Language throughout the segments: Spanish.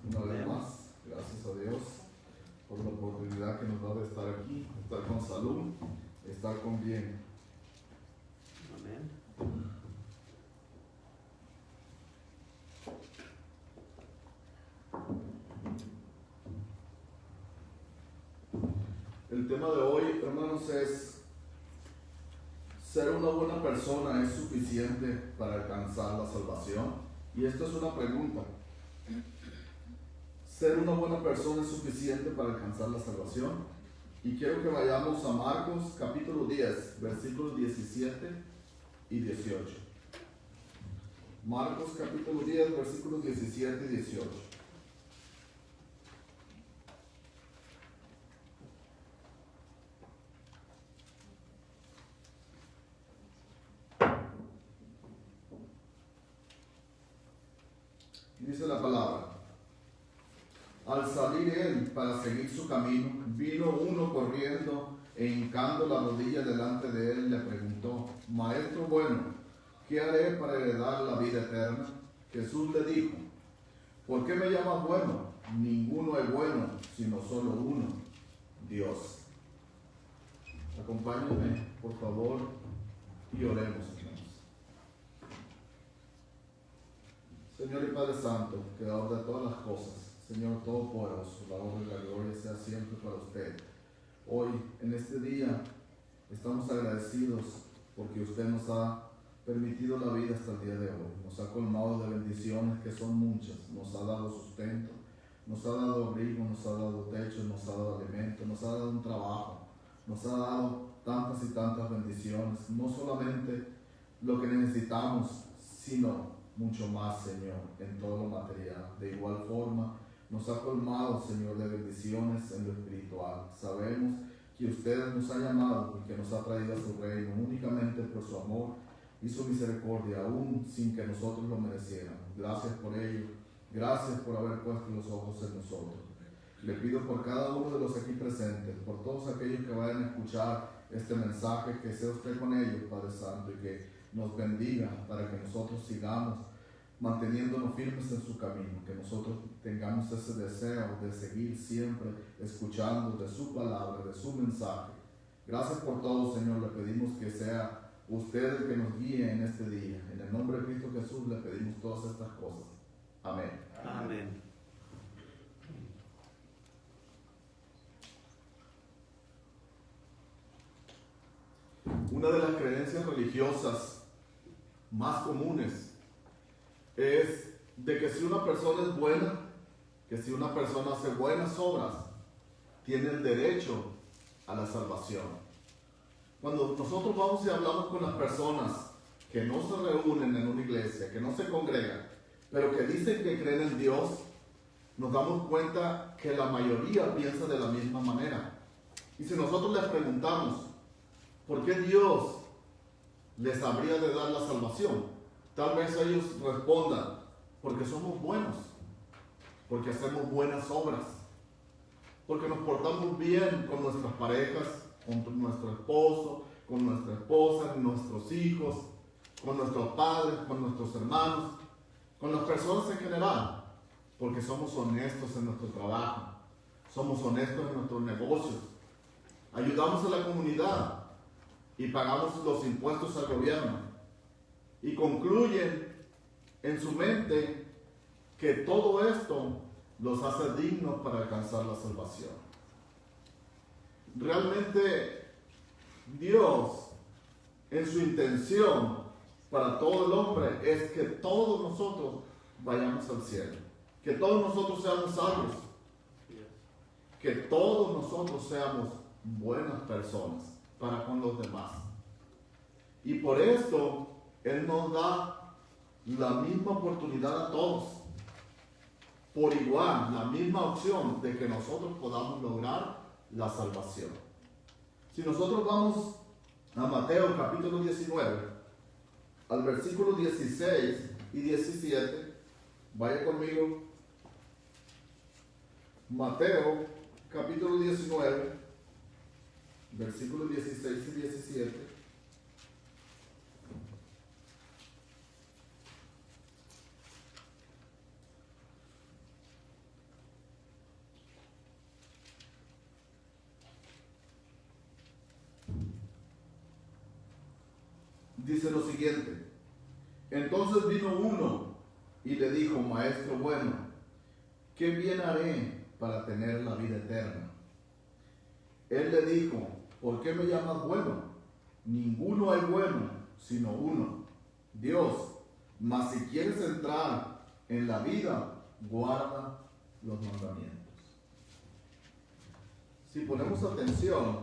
Una vez más, gracias a Dios por la oportunidad que nos da de estar aquí, estar con salud, estar con bien. Amén. El tema de hoy, hermanos, es: ¿ser una buena persona es suficiente para alcanzar la salvación? Y esto es una pregunta. ¿Ser una buena persona es suficiente para alcanzar la salvación? Y quiero que vayamos a Marcos capítulo 10, versículos 17 y 18. Marcos capítulo 10, versículos 17 y 18. Dice la palabra: al salir él para seguir su camino, vino uno corriendo e hincando la rodilla delante de él, le preguntó: Maestro bueno, ¿qué haré para heredar la vida eterna? Jesús le dijo: ¿por qué me llamas bueno? Ninguno es bueno, sino solo uno, Dios. Acompáñenme, por favor, y oremos, hermanos. Señor y Padre Santo, Creador de todas las cosas, Señor Todopoderoso, la honra y la gloria sea siempre para usted. Hoy, en este día, estamos agradecidos porque usted nos ha permitido la vida hasta el día de hoy. Nos ha colmado de bendiciones que son muchas. Nos ha dado sustento, nos ha dado abrigo, nos ha dado techo, nos ha dado alimento, nos ha dado un trabajo, nos ha dado tantas y tantas bendiciones. No solamente lo que necesitamos, sino mucho más, Señor, en todo lo material. De igual forma, nos ha colmado, Señor, de bendiciones en lo espiritual. Sabemos que usted nos ha llamado y que nos ha traído a su reino únicamente por su amor y su misericordia, aún sin que nosotros lo mereciéramos. Gracias por ello. Gracias por haber puesto los ojos en nosotros. Le pido por cada uno de los aquí presentes, por todos aquellos que vayan a escuchar este mensaje, que sea usted con ellos, Padre Santo, y que nos bendiga para que nosotros sigamos manteniéndonos firmes en su camino, que nosotros tengamos ese deseo de seguir siempre escuchando de su palabra, de su mensaje. Gracias por todo, Señor. Le pedimos que sea usted el que nos guíe en este día. En el nombre de Cristo Jesús le pedimos todas estas cosas. Amén. Amén. Una de las creencias religiosas más comunes es de que si una persona es buena, que si una persona hace buenas obras, tiene el derecho a la salvación. Cuando nosotros vamos y hablamos con las personas que no se reúnen en una iglesia, que no se congregan, pero que dicen que creen en Dios, nos damos cuenta que la mayoría piensa de la misma manera. Y si nosotros les preguntamos, ¿por qué Dios les habría de dar la salvación? Tal vez ellos respondan: porque somos buenos, porque hacemos buenas obras, porque nos portamos bien con nuestras parejas, con nuestro esposo, con nuestra esposa, con nuestros hijos, con nuestros padres, con nuestros hermanos, con las personas en general, porque somos honestos en nuestro trabajo, somos honestos en nuestros negocios, ayudamos a la comunidad y pagamos los impuestos al gobierno. Y concluyen en su mente que todo esto los hace dignos para alcanzar la salvación. Realmente Dios, en su intención para todo el hombre, es que todos nosotros vayamos al cielo, que todos nosotros seamos salvos, que todos nosotros seamos buenas personas para con los demás. Y por esto Él nos da la misma oportunidad a todos, por igual, la misma opción de que nosotros podamos lograr la salvación. Si nosotros vamos a Mateo capítulo 19, al versículo 16 y 17, vaya conmigo. Mateo capítulo 19, versículos 16 y 17. dice lo siguiente: entonces vino uno y le dijo: maestro bueno, ¿qué bien haré para tener la vida eterna? Él le dijo: ¿por qué me llamas bueno? Ninguno hay bueno, sino uno, Dios. Mas si quieres entrar en la vida, guarda los mandamientos. Si ponemos atención,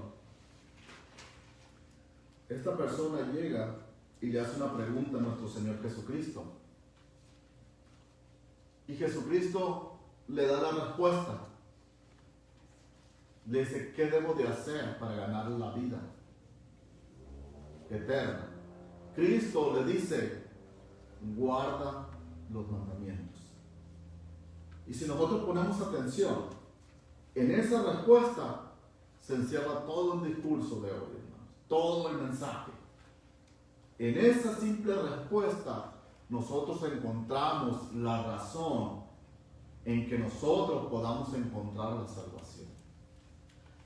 esta persona llega y le hace una pregunta a nuestro Señor Jesucristo. Y Jesucristo le da la respuesta. Le dice: ¿qué debo de hacer para ganar la vida eterna? Cristo le dice: guarda los mandamientos. Y si nosotros ponemos atención, en esa respuesta se encierra todo el discurso de hoy, hermanos, todo el mensaje. En esa simple respuesta nosotros encontramos la razón en que nosotros podamos encontrar la salvación.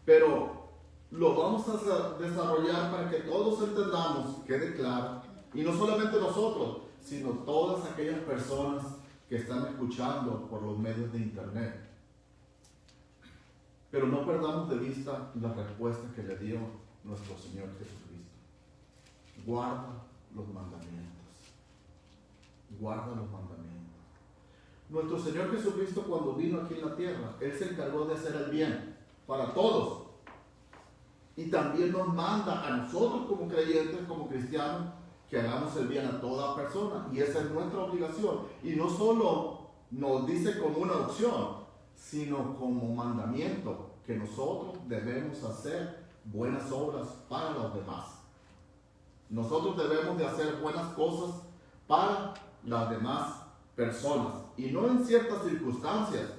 Pero lo vamos a desarrollar para que todos entendamos, quede claro, y no solamente nosotros, sino todas aquellas personas que están escuchando por los medios de internet. Pero no perdamos de vista la respuesta que le dio nuestro Señor Jesucristo. Guarda los mandamientos. Guarda los mandamientos. Nuestro Señor Jesucristo, cuando vino aquí en la tierra, Él se encargó de hacer el bien para todos. Y también nos manda a nosotros como creyentes, como cristianos, que hagamos el bien a toda persona. Y esa es nuestra obligación. Y no solo nos dice como una opción, sino como mandamiento, que nosotros debemos hacer buenas obras para los demás. Nosotros debemos de hacer buenas cosas para las demás personas. Y no en ciertas circunstancias,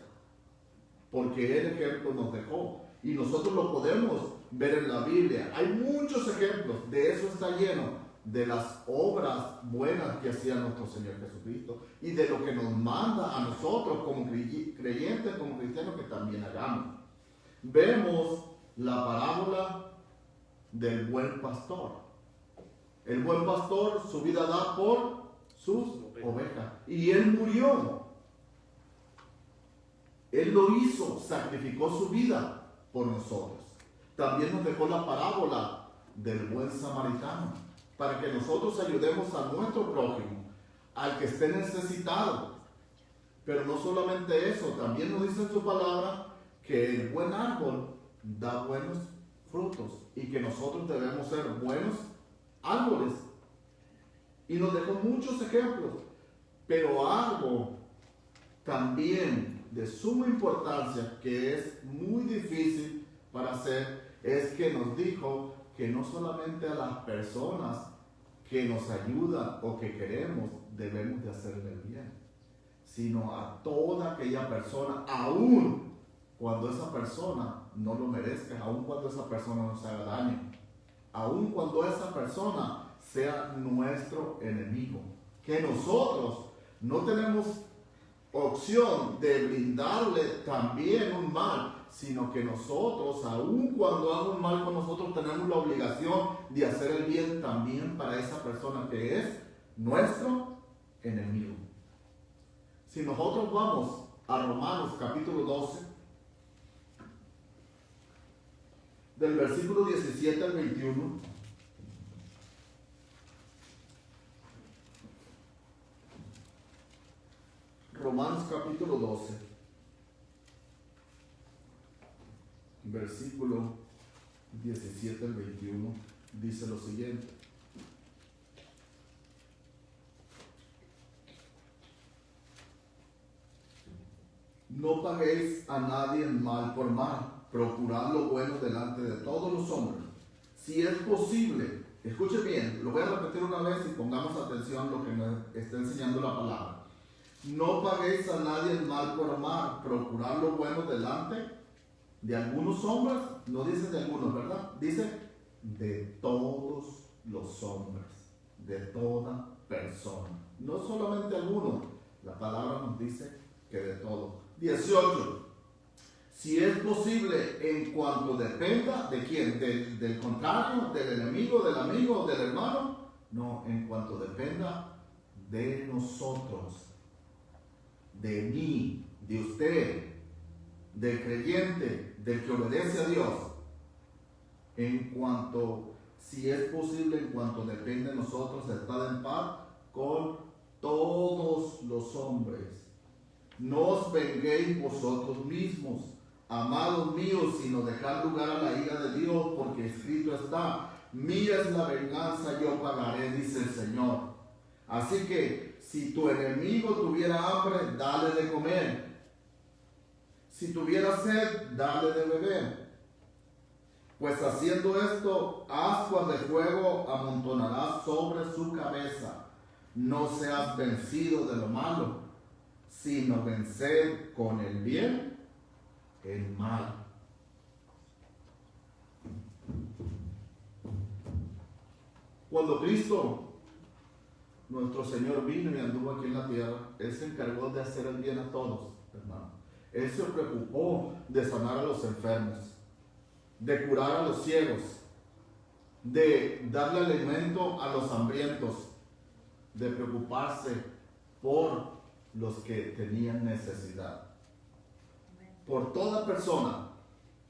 porque el ejemplo nos dejó. Y nosotros lo podemos ver en la Biblia. Hay muchos ejemplos, de eso está lleno, de las obras buenas que hacía nuestro Señor Jesucristo y de lo que nos manda a nosotros como creyentes, como cristianos, que también hagamos. Vemos la parábola del buen pastor. El buen pastor su vida da por sus ovejas y Él murió. Él lo hizo, sacrificó su vida por nosotros. También nos dejó la parábola del buen samaritano, para que nosotros ayudemos a nuestro prójimo, al que esté necesitado. Pero no solamente eso, también nos dice en su palabra que el buen árbol da buenos frutos y que nosotros debemos ser buenos árboles. Y nos dejó muchos ejemplos, pero algo también de suma importancia que es muy difícil para hacer, es que nos dijo que no solamente a las personas que nos ayudan o que queremos debemos de hacerle el bien, sino a toda aquella persona, aun cuando esa persona no lo merezca, aun cuando esa persona nos haga daño, aun cuando esa persona sea nuestro enemigo, que nosotros no tenemos opción de brindarle también un mal, sino que nosotros, aun cuando haga un mal con nosotros, tenemos la obligación de hacer el bien también para esa persona que es nuestro enemigo. Si nosotros vamos a Romanos capítulo 12, del versículo 17 al 21, Romanos capítulo 12, versículo 17 al 21, dice lo siguiente: no paguéis a nadie mal por mal, procurad lo bueno delante de todos los hombres. Si es posible, escuche bien, lo voy a repetir una vez y pongamos atención a lo que nos está enseñando la palabra. No paguéis a nadie mal por mal, procurad lo bueno delante de algunos hombres, no dice de algunos, ¿verdad? Dice de todos los hombres, de toda persona. No solamente algunos, la palabra nos dice que de todo. 18. Si es posible, en cuanto dependa de quién, del contrario, del enemigo, del amigo, del hermano, No, en cuanto dependa de nosotros, de mí, de usted, del creyente, del que obedece a Dios, en cuanto, si es posible, en cuanto depende de nosotros, estar en paz con todos los hombres. No os venguéis vosotros mismos, amados míos, sino dejad lugar a la ira de Dios, porque escrito está: mía es la venganza, yo pagaré, dice el Señor. Así que si tu enemigo tuviera hambre, dale de comer. Si tuviera sed, dale de beber. Pues haciendo esto, ascuas de fuego amontonarás sobre su cabeza. No seas vencido de lo malo, sino vencer con el bien el mal. Cuando Cristo, nuestro Señor, vino y anduvo aquí en la tierra, Él se encargó de hacer el bien a todos, hermano. Él se preocupó de sanar a los enfermos, de curar a los ciegos, de darle alimento a los hambrientos, de preocuparse por los que tenían necesidad. Por toda persona.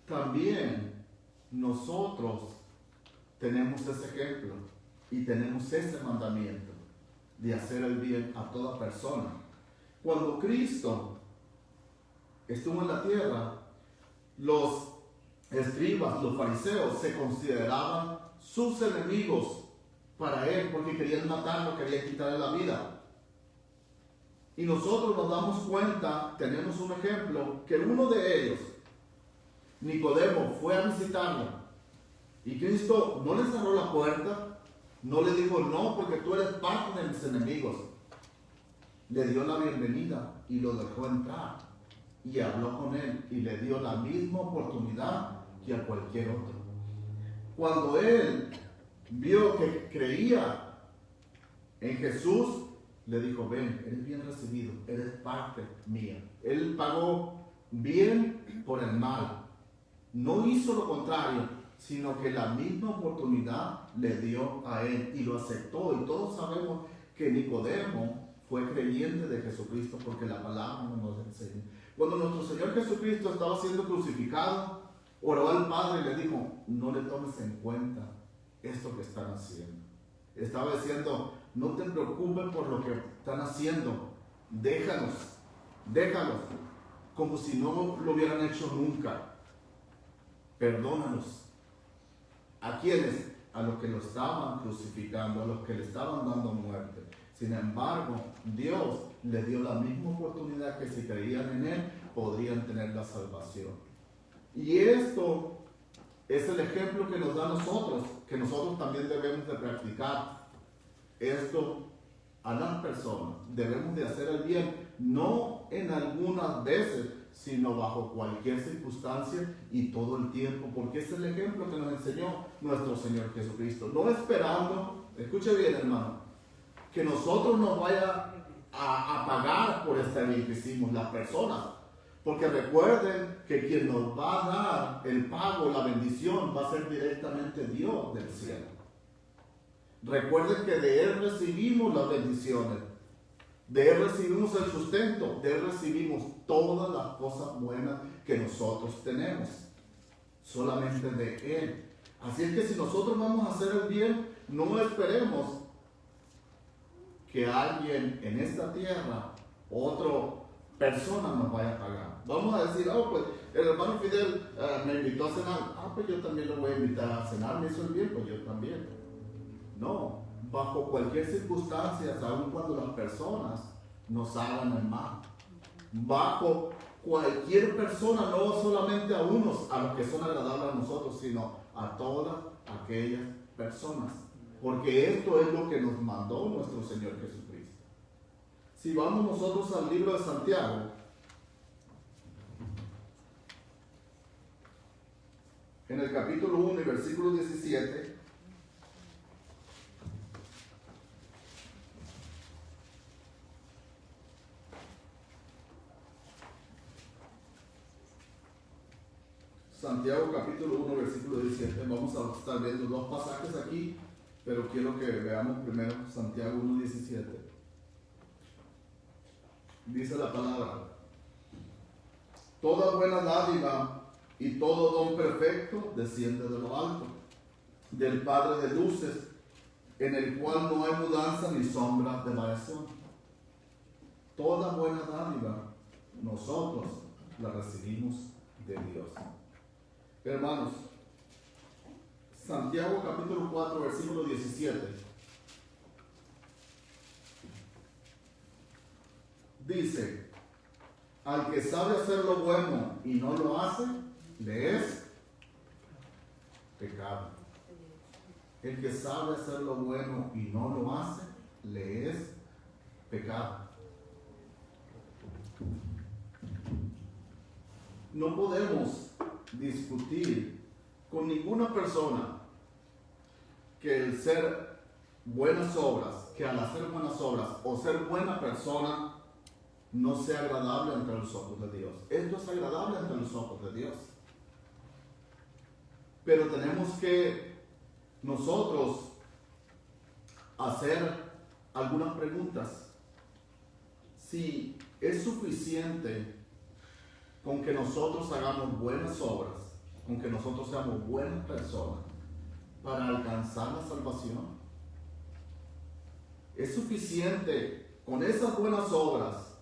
También nosotros tenemos ese ejemplo y tenemos ese mandamiento de hacer el bien a toda persona. Cuando Cristo estuvo en la tierra, los escribas, los fariseos, se consideraban sus enemigos para Él, porque querían matarlo, querían quitarle la vida. Y nosotros nos damos cuenta, tenemos un ejemplo, que uno de ellos, Nicodemo, fue a visitarlo. Y Cristo no le cerró la puerta, no le dijo no, porque tú eres parte de mis enemigos. Le dio la bienvenida y lo dejó entrar. Y habló con él y le dio la misma oportunidad que a cualquier otro. Cuando él vio que creía en Jesús, le dijo: ven, eres bien recibido, eres parte mía. Él pagó bien por el mal. No hizo lo contrario, sino que la misma oportunidad le dio a él y lo aceptó. Y todos sabemos que Nicodemo fue creyente de Jesucristo, porque la palabra nos enseña. Cuando nuestro Señor Jesucristo estaba siendo crucificado, oró al Padre y le dijo: no le tomes en cuenta esto que están haciendo. Estaba diciendo: no te preocupes por lo que están haciendo, déjalos, como si no lo hubieran hecho nunca. Perdónalos. ¿A quiénes? A los que lo estaban crucificando, a los que le estaban dando muerte. Sin embargo, Dios les dio la misma oportunidad, que si creían en Él, podrían tener la salvación. Y esto es el ejemplo que nos da a nosotros, que nosotros también debemos de practicar. Esto a las personas. Debemos de hacer el bien, no en algunas veces, sino bajo cualquier circunstancia y todo el tiempo, porque es el ejemplo que nos enseñó nuestro Señor Jesucristo. No esperando, escuche bien, hermano, que nosotros nos vaya a pagar por este bien que hicimos, las personas. Porque recuerden que quien nos va a dar el pago, la bendición, va a ser directamente Dios del cielo. Recuerden que de Él recibimos las bendiciones, de Él recibimos el sustento, de Él recibimos todas las cosas buenas que nosotros tenemos. Solamente de Él. Así es que si nosotros vamos a hacer el bien, no esperemos que alguien en esta tierra, otra persona, nos vaya a pagar. Vamos a decir: oh, pues el hermano Fidel me invitó a cenar. Ah, pues yo también lo voy a invitar a cenar, me hizo el bien, pues yo también. No, bajo cualquier circunstancia, aun cuando las personas nos hagan el mal. Bajo cualquier persona, no solamente a unos, a los que son agradables a nosotros, sino a todas aquellas personas. Porque esto es lo que nos mandó nuestro Señor Jesucristo. Si vamos nosotros al libro de Santiago, en el capítulo 1 y versículo 17, Santiago capítulo 1 versículo 17, vamos a estar viendo dos pasajes aquí pero quiero que veamos primero Santiago 1:17. Dice la palabra: toda buena dádiva y todo don perfecto desciende de lo alto, del Padre de luces, en el cual no hay mudanza ni sombra de variación. Toda buena dádiva nosotros la recibimos de Dios. Hermanos, Santiago capítulo 4, versículo 17. Dice: al que sabe hacer lo bueno y no lo hace, le es pecado. El que sabe hacer lo bueno y no lo hace, le es pecado. No podemos discutir con ninguna persona que el ser buenas obras, que al hacer buenas obras o ser buena persona no sea agradable ante los ojos de Dios. Esto es agradable ante los ojos de Dios. Pero tenemos que nosotros hacer algunas preguntas. Si es suficiente con que nosotros hagamos buenas obras, con que nosotros seamos buenas personas para alcanzar la salvación. Es suficiente con esas buenas obras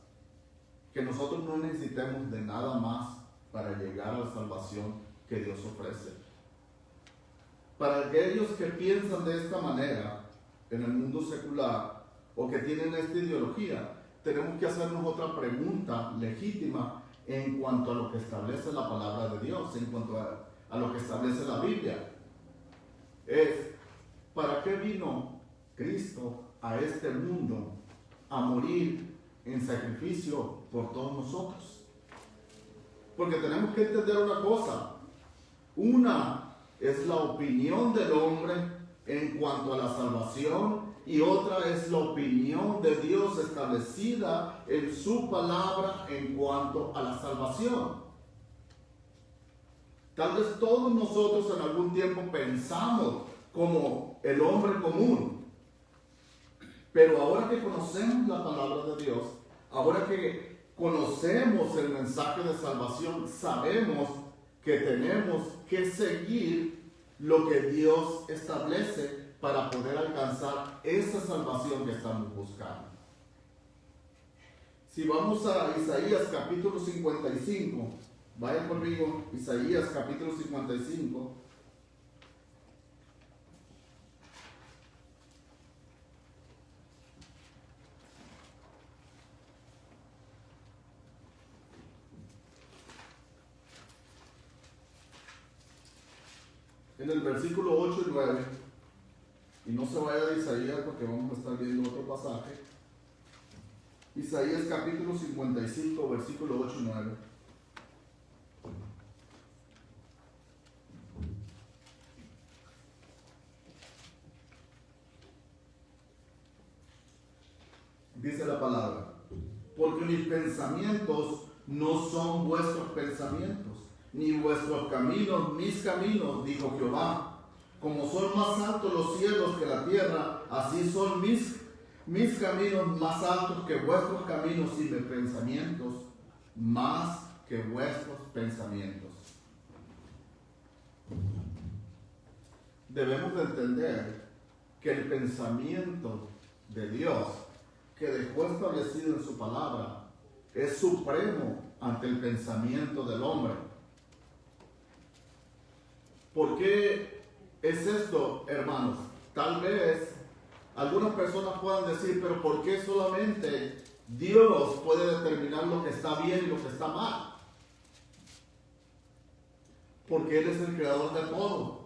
que nosotros no necesitemos de nada más para llegar a la salvación que Dios ofrece. Para aquellos que piensan de esta manera en el mundo secular o que tienen esta ideología, tenemos que hacernos otra pregunta legítima en cuanto a lo que establece la palabra de Dios, en cuanto a lo que establece la Biblia. Es: ¿para qué vino Cristo a este mundo a morir en sacrificio por todos nosotros? Porque tenemos que entender una cosa. Una es la opinión del hombre en cuanto a la salvación, y otra es la opinión de Dios establecida en su palabra en cuanto a la salvación. Tal vez todos nosotros en algún tiempo pensamos como el hombre común, pero ahora que conocemos la palabra de Dios, ahora que conocemos el mensaje de salvación, sabemos que tenemos que seguir lo que Dios establece para poder alcanzar esa salvación que estamos buscando. Si vamos a Isaías capítulo 55, vayan conmigo, Isaías capítulo 55. En el versículo 8 y 9, y no se vaya de Isaías porque vamos a estar viendo otro pasaje. Isaías capítulo 55, versículo 8 y 9. Dice la palabra: porque mis pensamientos no son vuestros pensamientos, ni vuestros caminos mis caminos, dijo Jehová. Como son más altos los cielos que la tierra, así son mis caminos más altos que vuestros caminos, y mis pensamientos más que vuestros pensamientos. Debemos de entender que el pensamiento de Dios, que dejó establecido en su palabra, es supremo ante el pensamiento del hombre. ¿Por qué es esto, hermanos? Tal vez algunas personas puedan decir: pero ¿por qué solamente Dios puede determinar lo que está bien y lo que está mal? Porque Él es el creador de todo.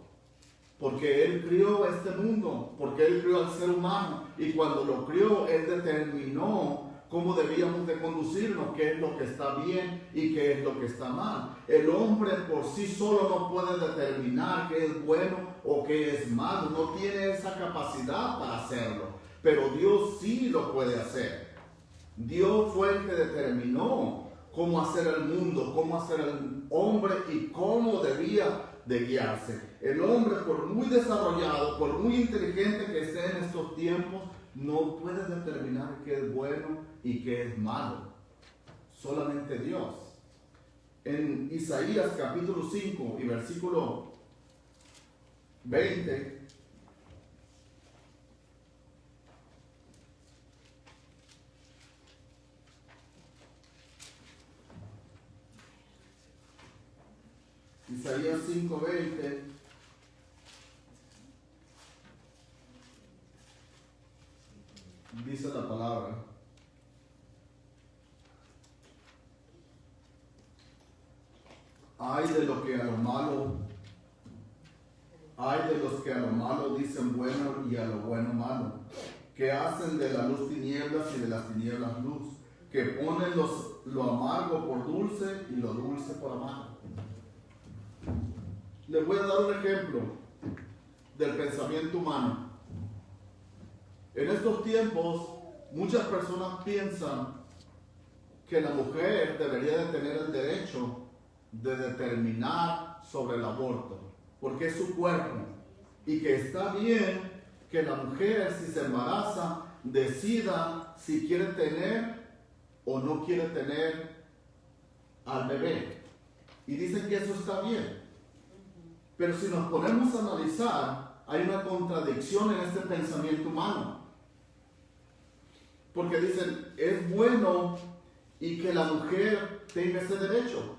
Porque Él crió este mundo. Porque Él crió al ser humano. Y cuando lo crió, Él determinó cómo debíamos de conducirnos, qué es lo que está bien y qué es lo que está mal. El hombre por sí solo no puede determinar qué es bueno o qué es malo, no tiene esa capacidad para hacerlo, pero Dios sí lo puede hacer. Dios fue el que determinó cómo hacer el mundo, cómo hacer el hombre y cómo debía de guiarse. El hombre, por muy desarrollado, por muy inteligente que esté en estos tiempos, no puede determinar qué es bueno y qué es malo. Solamente Dios. En Isaías capítulo 5 y versículo 20, Isaías 5:20 dice la palabra: ay de lo que a lo malo, ay de los que a lo malo dicen bueno y a lo bueno malo, que hacen de la luz tinieblas y de las tinieblas luz, que ponen lo amargo por dulce y lo dulce por amargo. Les voy a dar un ejemplo del pensamiento humano. En estos tiempos, muchas personas piensan que la mujer debería de tener el derecho de determinar sobre el aborto, porque es su cuerpo, y que está bien que la mujer, si se embaraza, decida si quiere tener o no quiere tener al bebé. Y dicen que eso está bien. Pero si nos ponemos a analizar, hay una contradicción en este pensamiento humano. Porque dicen, es bueno y que la mujer tenga ese derecho.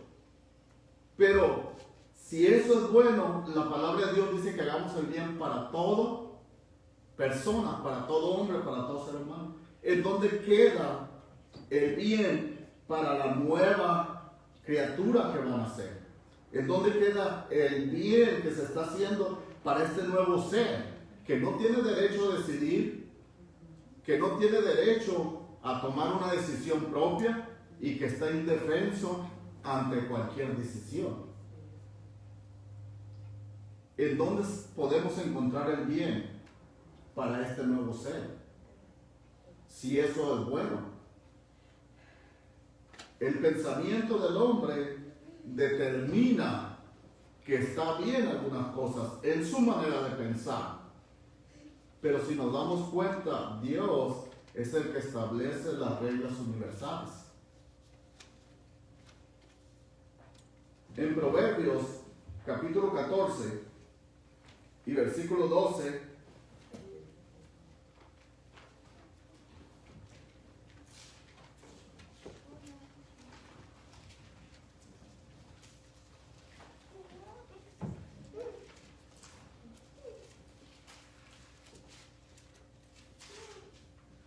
Pero si eso es bueno, la palabra de Dios dice que hagamos el bien para toda persona, para todo hombre, para todo ser humano. ¿En dónde queda el bien para la nueva criatura que van a ser? ¿En dónde queda el bien que se está haciendo para este nuevo ser que no tiene derecho a decidir, que no tiene derecho a tomar una decisión propia y que está indefenso ante cualquier decisión? ¿En dónde podemos encontrar el bien para este nuevo ser? Si eso es bueno. El pensamiento del hombre determina que está bien algunas cosas en su manera de pensar. Pero si nos damos cuenta, Dios es el que establece las reglas universales. En Proverbios capítulo 14 y versículo 12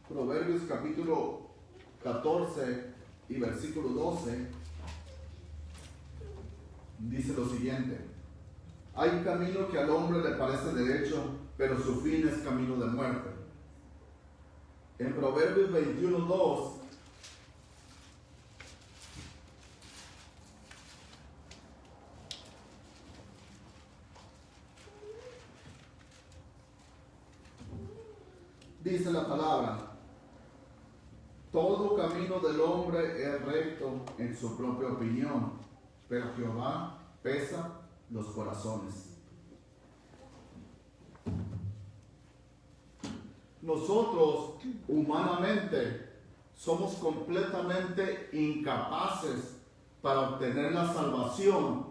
Proverbios capítulo 14 y versículo 12 dice lo siguiente: hay camino que al hombre le parece derecho, pero su fin es camino de muerte. En Proverbios 21:2 dice la palabra: todo camino del hombre es recto en su propia opinión, pero Jehová pesa los corazones. Nosotros humanamente somos completamente incapaces para obtener la salvación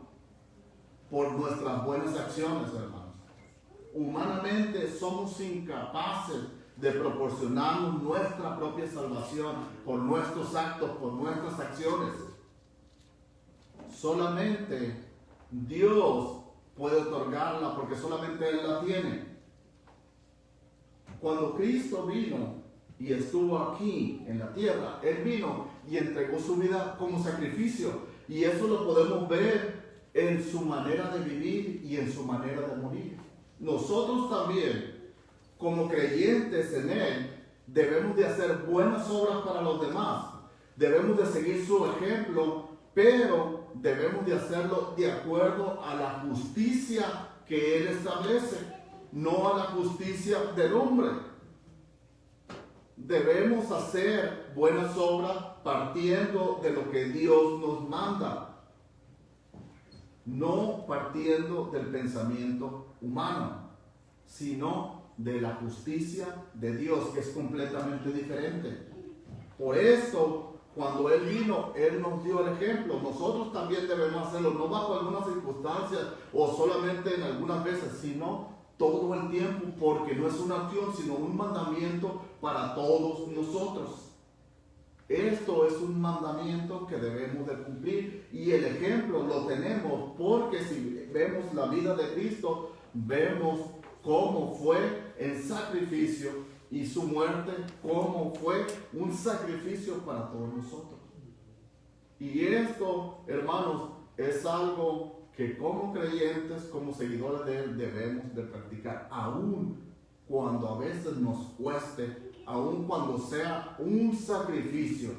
por nuestras buenas acciones, hermanos. Humanamente somos incapaces de proporcionarnos nuestra propia salvación por nuestros actos, por nuestras acciones. Solamente Dios puede otorgarla, porque solamente Él la tiene. Cuando Cristo vino y estuvo aquí en la tierra, Él vino y entregó su vida como sacrificio, y eso lo podemos ver en su manera de vivir y en su manera de morir. Nosotros también, como creyentes en Él, debemos de hacer buenas obras para los demás. Debemos de seguir su ejemplo, pero debemos de hacerlo de acuerdo a la justicia que Él establece, no a la justicia del hombre. Debemos hacer buenas obras partiendo de lo que Dios nos manda. no partiendo del pensamiento humano, sino de la justicia de Dios, que es completamente diferente. Por esto, cuando Él vino, Él nos dio el ejemplo. Nosotros también debemos hacerlo, no bajo algunas circunstancias o solamente en algunas veces, sino todo el tiempo, porque no es una acción, sino un mandamiento para todos nosotros. Esto es un mandamiento que debemos de cumplir, y el ejemplo lo tenemos porque si vemos la vida de Cristo, vemos cómo fue el sacrificio y su muerte, cómo fue un sacrificio para todos nosotros. Y esto, hermanos, es algo que como creyentes, como seguidores de Él, debemos de practicar, aun cuando a veces nos cueste, aun cuando sea un sacrificio.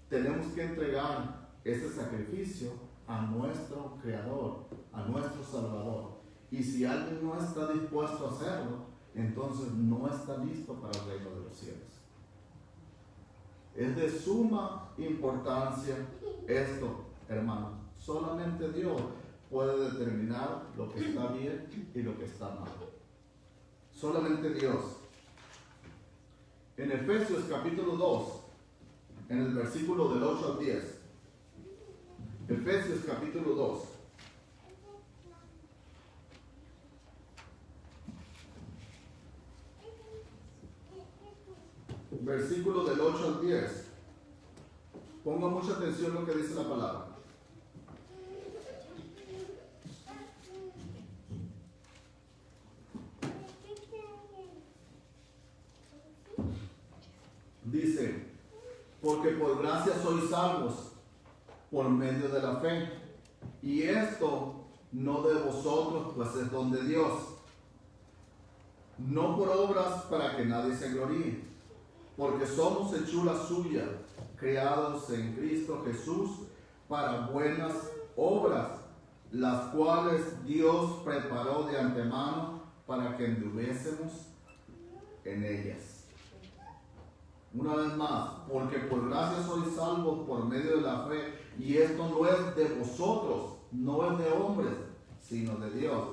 Tenemos que entregar ese sacrificio a nuestro Creador, a nuestro Salvador. Y si alguien no está dispuesto a hacerlo, entonces no está listo para el reino de los cielos. Es de suma importancia esto, hermanos. Solamente Dios puede determinar lo que está bien y lo que está mal. Solamente Dios. En Efesios capítulo 2, en el versículo del 8 al 10. Efesios capítulo 2. Versículo del 8 al 10. Ponga mucha atención a lo que dice la palabra. Dice, porque por gracia sois salvos por medio de la fe, y esto no de vosotros, pues es don de Dios, no por obras para que nadie se gloríe, porque somos hechura suya, creados en Cristo Jesús para buenas obras, las cuales Dios preparó de antemano para que anduviésemos en ellas. Una vez más, porque por gracia sois salvos por medio de la fe, y esto no es de vosotros, no es de hombres, sino de Dios.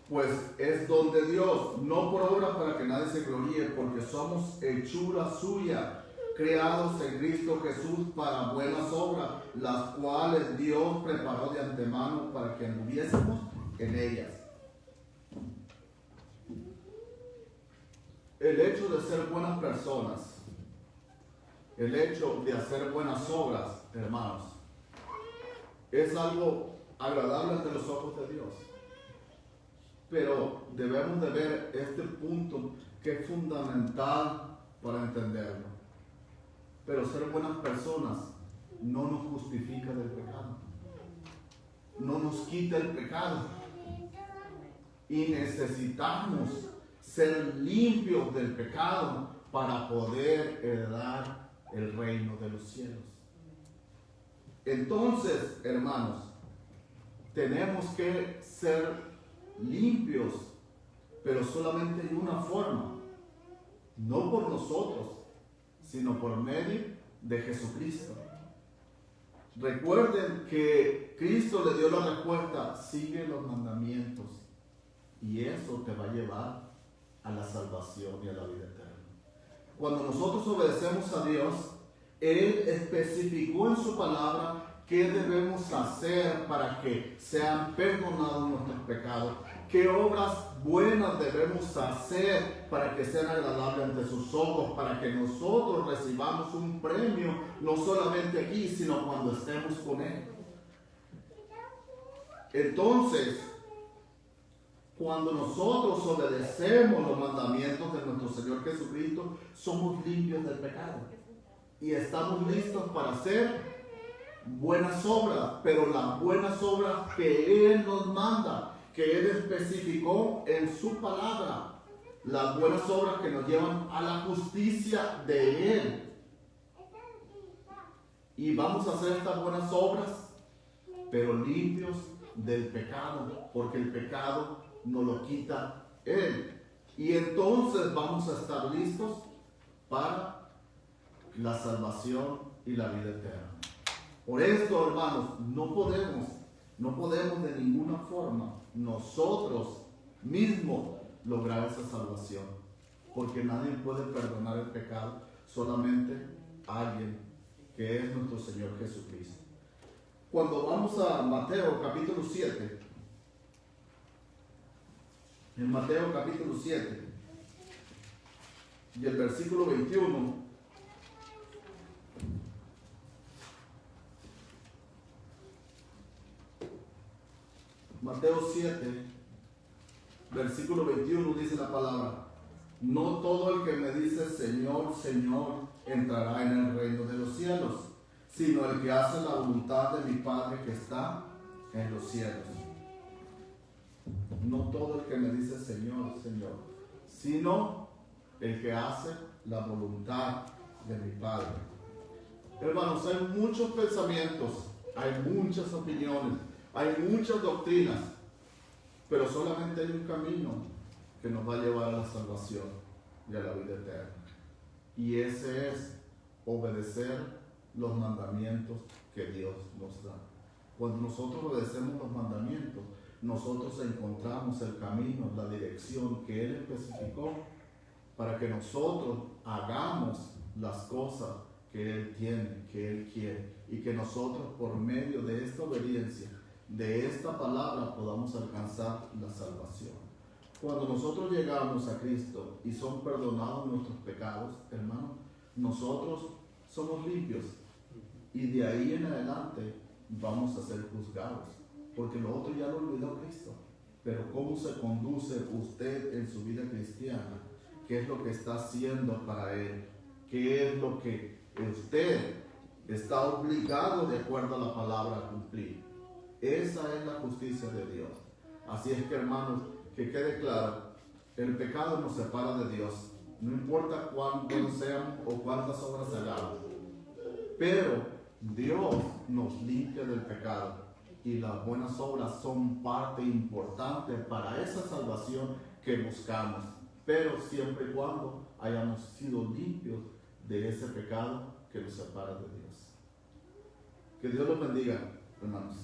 Pues es don de Dios, no por obra para que nadie se gloríe, porque somos hechura suya, creados en Cristo Jesús para buenas obras, las cuales Dios preparó de antemano para que anduviésemos en ellas. El hecho de ser buenas personas, el hecho de hacer buenas obras, hermanos, es algo agradable ante los ojos de Dios. Pero debemos de ver este punto que es fundamental para entenderlo. Pero ser buenas personas no nos justifica del pecado, no nos quita el pecado, y necesitamos ser limpios del pecado para poder heredar el reino de los cielos. Entonces, hermanos, tenemos que ser limpios, pero solamente en una forma, no por nosotros, sino por medio de Jesucristo. Recuerden que Cristo le dio la respuesta: sigue los mandamientos, y eso te va a llevar a la salvación y a la vida eterna. Cuando nosotros obedecemos a Dios, Él especificó en su palabra qué debemos hacer para que sean perdonados nuestros pecados, qué obras buenas debemos hacer para que sean agradables ante sus ojos, para que nosotros recibamos un premio, no solamente aquí, sino cuando estemos con Él. Entonces, cuando nosotros obedecemos los mandamientos de nuestro Señor Jesucristo, somos limpios del pecado y estamos listos para hacer buenas obras, pero las buenas obras que Él nos manda, que Él especificó en su palabra, las buenas obras que nos llevan a la justicia de Él. Y vamos a hacer estas buenas obras, pero limpios del pecado, porque el pecado nos lo quita Él. Y entonces vamos a estar listos para la salvación y la vida eterna. Por esto, hermanos, no podemos No podemos de ninguna forma nosotros mismos lograr esa salvación, porque nadie puede perdonar el pecado, solamente alguien, que es nuestro Señor Jesucristo. Cuando vamos a Mateo capítulo 7, en Mateo capítulo 7 y el versículo 21, Mateo 7, versículo 21 dice la palabra: no todo el que me dice Señor, Señor, entrará en el reino de los cielos, sino el que hace la voluntad de mi Padre que está en los cielos. No todo el que me dice Señor, Señor, sino el que hace la voluntad de mi Padre. Hermanos, hay muchos pensamientos, hay muchas opiniones, hay muchas doctrinas, pero solamente hay un camino que nos va a llevar a la salvación y a la vida eterna. Y ese es obedecer los mandamientos que Dios nos da. Cuando nosotros obedecemos los mandamientos, nosotros encontramos el camino, la dirección que Él especificó para que nosotros hagamos las cosas que Él tiene, que Él quiere, y que nosotros por medio de esta obediencia, de esta palabra, podamos alcanzar la salvación. Cuando nosotros llegamos a Cristo y son perdonados nuestros pecados, hermanos, nosotros somos limpios, y de ahí en adelante vamos a ser juzgados, porque lo otro ya lo olvidó Cristo. Pero cómo se conduce usted en su vida cristiana, qué es lo que está haciendo para Él, qué es lo que usted está obligado de acuerdo a la palabra a cumplir. Esa es la justicia de Dios. Así es que, hermanos, que quede claro, el pecado nos separa de Dios, no importa cuán buenos seamos o cuántas obras hagamos, pero Dios nos limpia del pecado, y las buenas obras son parte importante para esa salvación que buscamos, pero siempre y cuando hayamos sido limpios de ese pecado que nos separa de Dios. Que Dios los bendiga, hermanos.